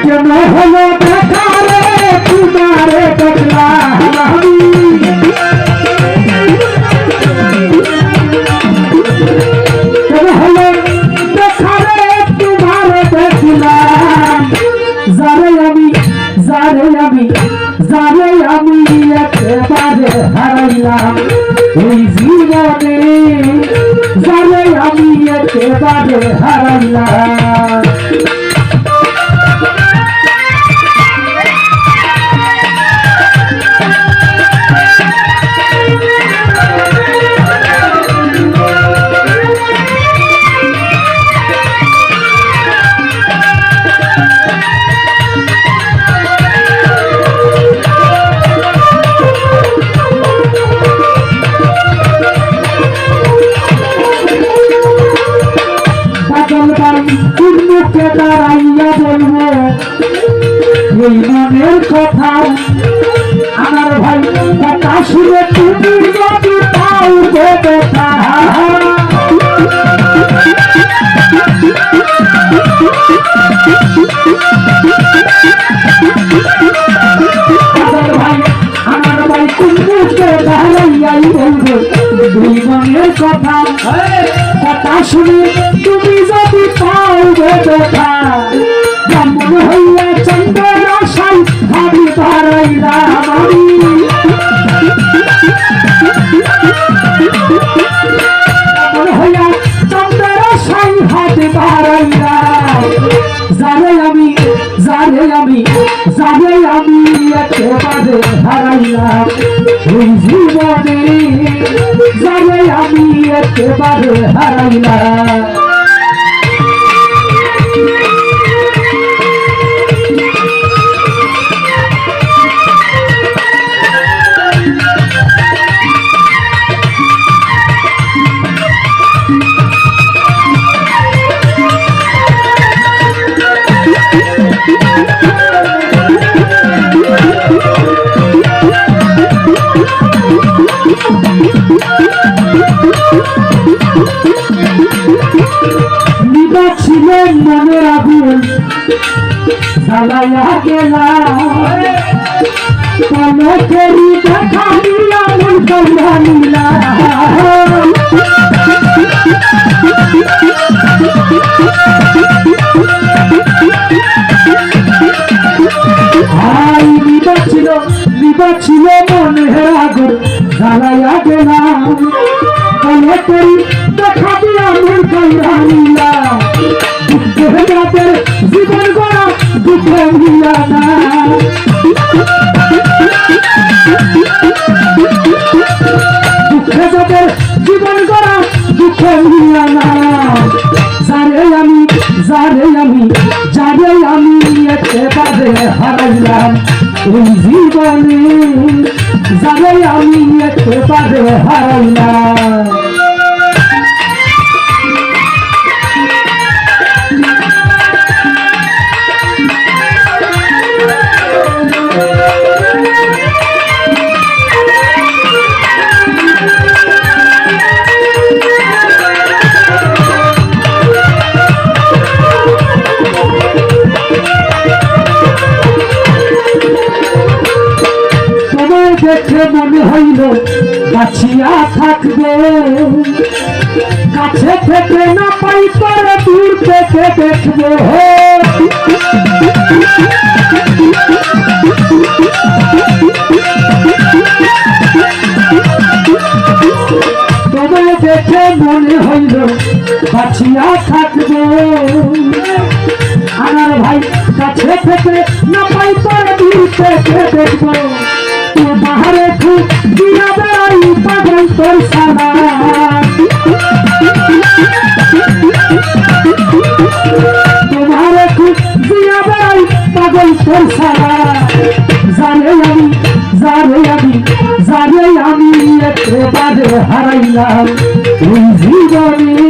কেন হলো দেখা রে তোমারে দেখলাম আমি কেন হলো দেখা রে তোমারে দেখলাম যারে আমি একেবারে হারাইলাম এই জীবনে যারে আমি একেবারে হারাইলাম মুখে দাঁড়াইয়া বলবো এই মনের কথা আমার ভাই কথা শুনে তুমি যদি পাও গো ব্যথা আমার ভাই তুমি মুখে দাঁড়াইয়াই বলবো এই মনের কথা কথা শুনে তুমি যদি পাও গো ব্যথা ব্রাহ্মণ হইয়া চন্দ্র সাই ভাবি হারাইলাম আমি ব্রাহ্মণ হইয়া চন্দ্র সাই ভাবি হারাইলাম যারে আমি একেবারে হারাইলাম এই জীবনে যারে আমি একেবারে হারাইলাম ছিলেন মনের আগুন জ্বালাইয়া গেলাম পলকেরই দেখা দিলাম কইরা নিলাম আই নিবা ছিল মনের আগুন জ্বালাইয়া গেলাম পলকেরই দেখা দিলাম কইরা নিলাম জীবন গড়া দুঃখে মিলা না দুঃখে যাদের জীবন গড়া দুঃখে মিলা না যারে আমি একেবারে হারাইলাম এই জীবনে যারে আমি একেবারে হারাইলাম দেখে মনে হইল বাঁচিয়া থাকবে কাছে থেকে না পাই তোর দূর থেকে দেখবে তোমায় দেখে মনে হইল বাঁচিয়া থাকবে আমার ভাই কাছে থেকে না পাই তোর দূর থেকে দেখবো বাহারে খুব দিয়া বেড়াই পাগল তোর সারা তোমারে খুব দিয়া বেড়াই পাগল তোর সারা যারে আমি একেবারে হারাইলাম এই জীবনে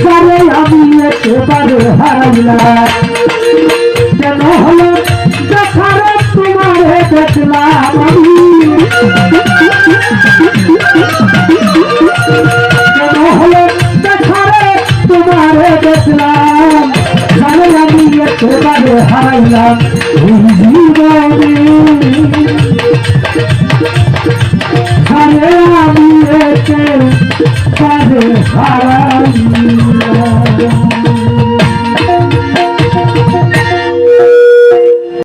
যারে আমি একেবারে হারাইলাম কেন হলো দেখারে তোমারে দেখলাম আমি কেন হলো দেখারে তোমারে দেখলাম যারে আমি একেবারে হারাইলাম এই জীবনে হারে আমি একে পারে হারাইলাম